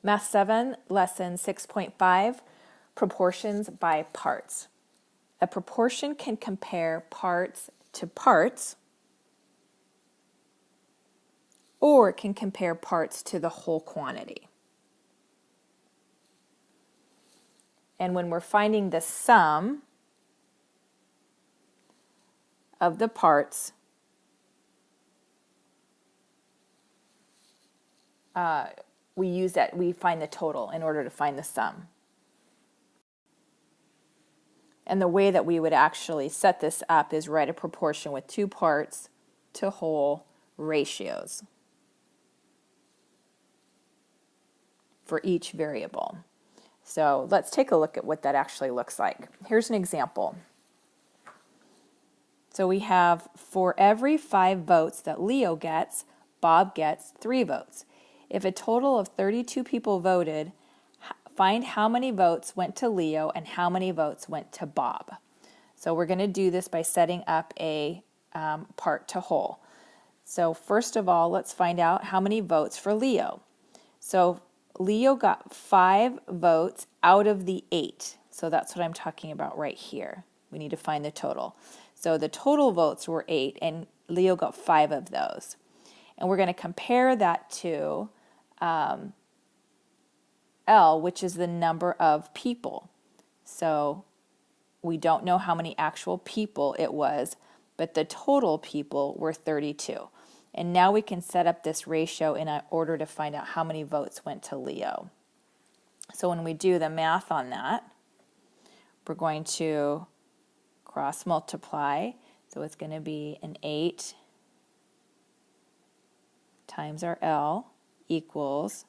Math 7, Lesson 6.5, Proportions by Parts. A proportion can compare parts to parts, or it can compare parts to the whole quantity. And when we're finding the sum of the parts, we find the total in order to find the sum. And the way that we would actually set this up is write a proportion with two parts to whole ratios for each variable. So let's take a look at what that actually looks like. Here's an example. So we have, for every 5 votes that Leo gets, Bob gets 3 votes. If a total of 32 people voted, find how many votes went to Leo and how many votes went to Bob. So we're going to do this by setting up a part to whole. So first of all, let's find out how many votes for Leo. So Leo got 5 votes out of the 8. So that's what I'm talking about right here. We need to find the total. So the total votes were 8, and Leo got 5 of those. And we're going to compare that to L, which is the number of people. So we don't know how many actual people it was, but the total people were 32. And now we can set up this ratio in order to find out how many votes went to Leo. So when we do the math on that, we're going to cross multiply. So it's going to be an 8 times our L equals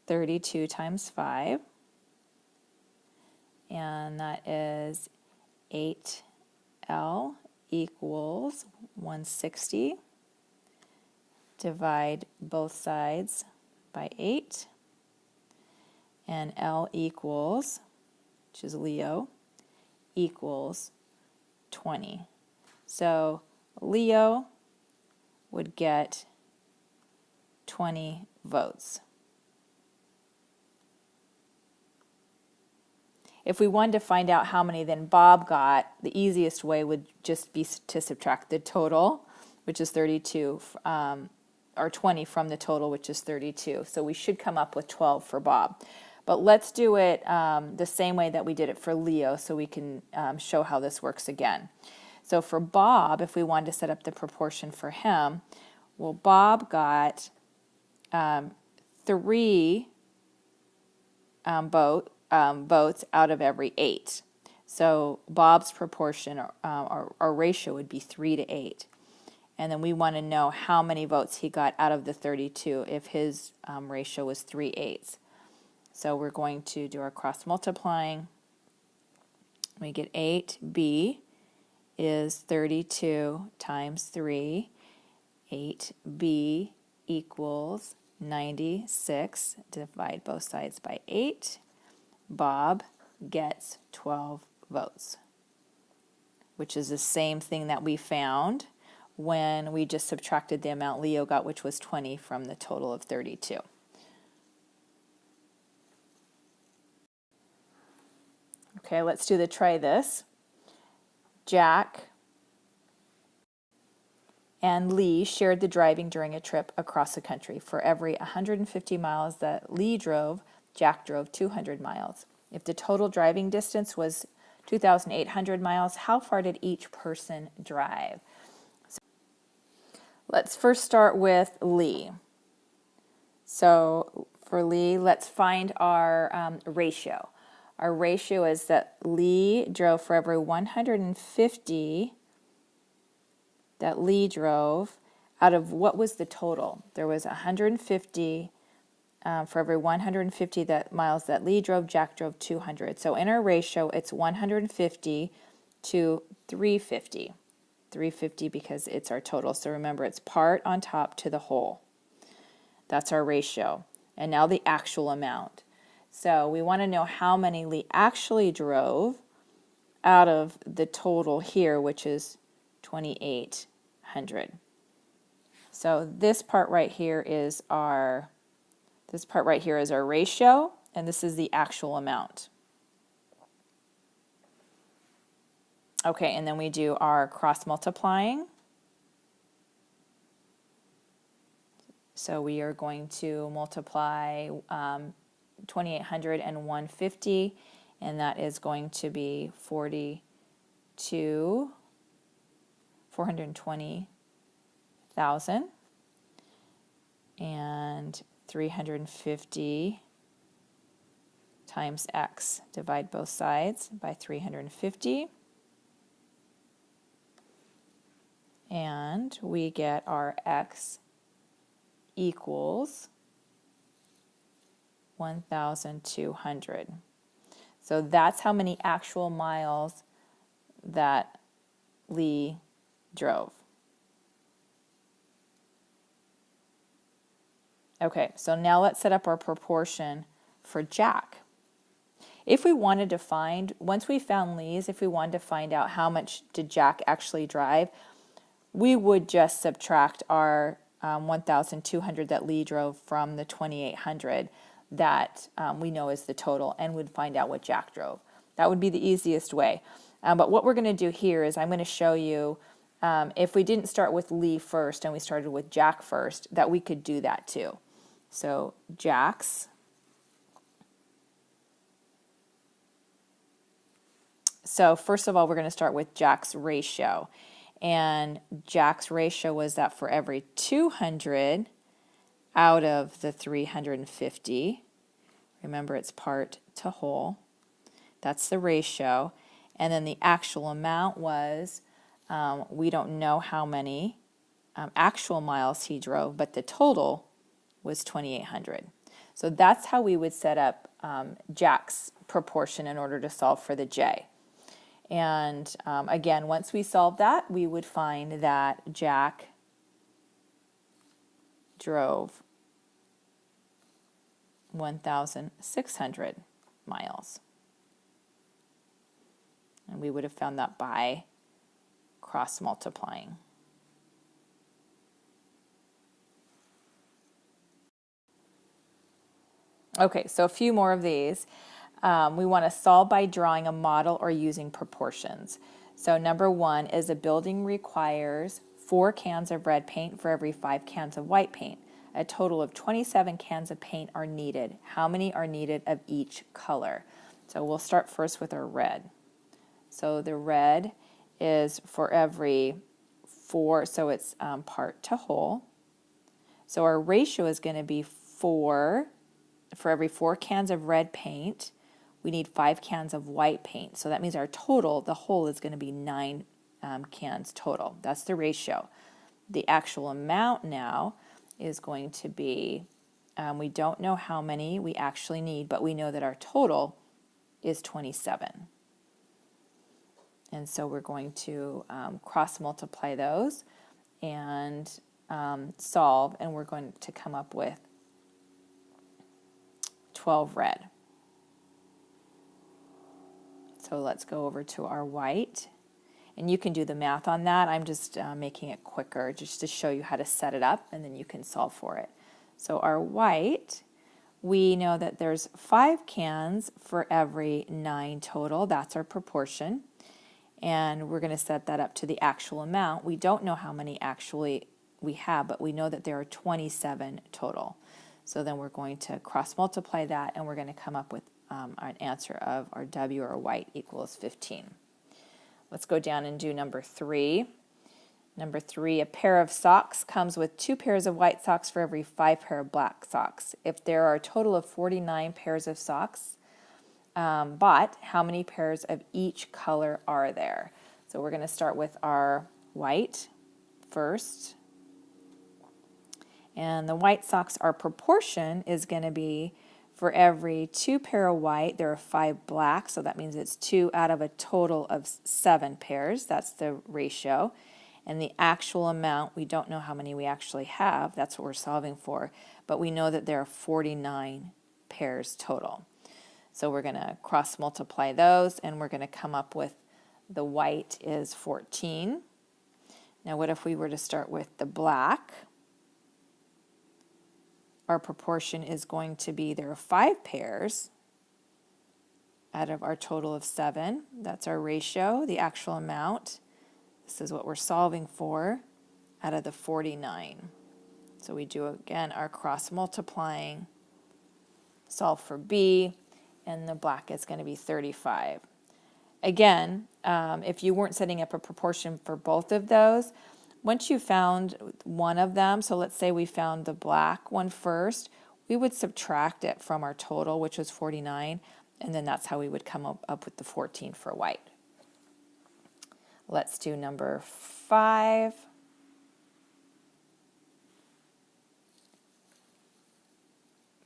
32 times 5. And that is 8L equals 160. Divide both sides by 8. And L equals, which is Leo, equals 20. So Leo would get 20 votes. If we wanted to find out how many then Bob got, the easiest way would just be to subtract the total, which is 32, or 20 from the total, which is 32. So we should come up with 12 for Bob. But let's do it the same way that we did it for Leo so we can show how this works again. So for Bob, if we wanted to set up the proportion for him, well, Bob got 3 votes out of every 8. So Bob's proportion, our ratio would be 3 to 8. And then we want to know how many votes he got out of the 32 if his ratio was 3/8. So we're going to do our cross multiplying. We get 8b is 32 times 3. 8b equals 96. Divide both sides by 8. Bob gets 12 votes, which is the same thing that we found when we just subtracted the amount Leo got, which was 20, from the total of 32. Okay, let's do the try this. Jack and Lee shared the driving during a trip across the country. For every 150 miles that Lee drove, Jack drove 200 miles. If the total driving distance was 2,800 miles, how far did each person drive? So let's first start with Lee. So for Lee, let's find our ratio. Our ratio is that Lee drove, for every 150 that Lee drove, out of what was the total? There was 150, for every 150 miles that Lee drove, Jack drove 200. So in our ratio, it's 150 to 350. 350 because it's our total. So remember, it's part on top to the whole. That's our ratio. And now the actual amount. So we want to know how many Lee actually drove out of the total here, which is 2,800. So this part right here is This part right here is our ratio, and this is the actual amount. Okay, and then we do our cross multiplying. So we are going to multiply 2,800 and 150, and that is going to be 420,000, and 350 times x. Divide both sides by 350, and we get our x equals 1,200. So that's how many actual miles that Lee drove. Okay, so now let's set up our proportion for Jack. If we wanted to find, once we found Lee's, if we wanted to find out how much did Jack actually drive, we would just subtract our 1,200 that Lee drove from the 2,800 that we know is the total, and would find out what Jack drove. That would be the easiest way. But what we're going to do here is I'm going to show you if we didn't start with Lee first and we started with Jack first, that we could do that too. So Jack's. So first of all, we're going to start with Jack's ratio. And Jack's ratio was that for every 200 out of the 350, remember it's part to whole, that's the ratio. And then the actual amount was, we don't know how many actual miles he drove, but the total was 2,800. So that's how we would set up Jack's proportion in order to solve for the J. And again, once we solve that, we would find that Jack drove 1,600 miles. And we would have found that by cross multiplying. Okay, so a few more of these. We want to solve by drawing a model or using proportions. So number 1 is a building requires 4 cans of red paint for every 5 cans of white paint. A total of 27 cans of paint are needed. How many are needed of each color? So we'll start first with our red. So the red is for every 4, so it's part to whole. So our ratio is going to be 4. For every 4 cans of red paint, we need 5 cans of white paint. So that means our total, the whole, is going to be 9 cans total. That's the ratio. The actual amount now is going to be, we don't know how many we actually need, but we know that our total is 27. And so we're going to cross multiply those and solve, and we're going to come up with 12 red. So let's go over to our white, and you can do the math on that. I'm just making it quicker just to show you how to set it up, and then you can solve for it. So our white, we know that there's 5 cans for every 9 total. That's our proportion, and we're going to set that up to the actual amount. We don't know how many actually we have, but we know that there are 27 total. So then we're going to cross multiply that, and we're going to come up with an answer of our W, or white, equals 15. Let's go down and do number 3. Number 3, a pair of socks comes with 2 pairs of white socks for every 5 pair of black socks. If there are a total of 49 pairs of socks bought, how many pairs of each color are there? So we're going to start with our white first. And the white socks, our proportion is going to be for every 2 pair of white, there are 5 black, so that means it's 2 out of a total of 7 pairs. That's the ratio. And the actual amount, we don't know how many we actually have. That's what we're solving for. But we know that there are 49 pairs total. So we're going to cross multiply those, and we're going to come up with the white is 14. Now what if we were to start with the black? our proportion is going to be there are 5 pairs out of our total of 7. That's our ratio, the actual amount. This is what we're solving for out of the 49. So we do again our cross multiplying, solve for B, and the black is going to be 35. Again, if you weren't setting up a proportion for both of those, once you found one of them, so let's say we found the black one first, we would subtract it from our total, which was 49, and then that's how we would come up with the 14 for white. Let's do number 5.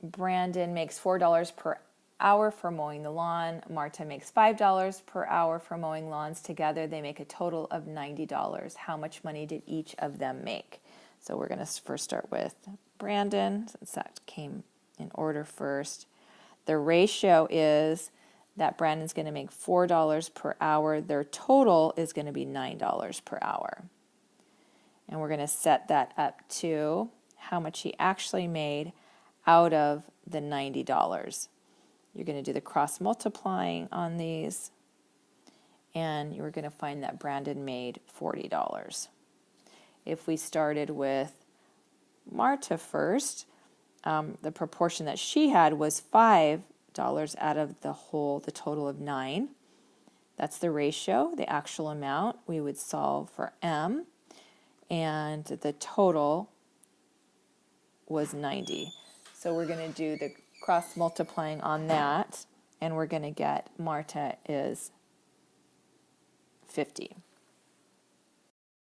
Brandon makes $4 per hour for mowing the lawn. Marta makes $5 per hour for mowing lawns. Together they make a total of $90. How much money did each of them make? So we're going to first start with Brandon, since that came in order first. The ratio is that Brandon's going to make $4 per hour. Their total is going to be $9 per hour. And we're going to set that up to how much he actually made out of the $90. You're going to do the cross multiplying on these, and you're going to find that Brandon made $40. If we started with Marta first, the proportion that she had was $5 out of the total of 9. That's the ratio, the actual amount. We would solve for M, and the total was 90. So we're going to do the cross multiplying on that, and we're going to get Marta is 50.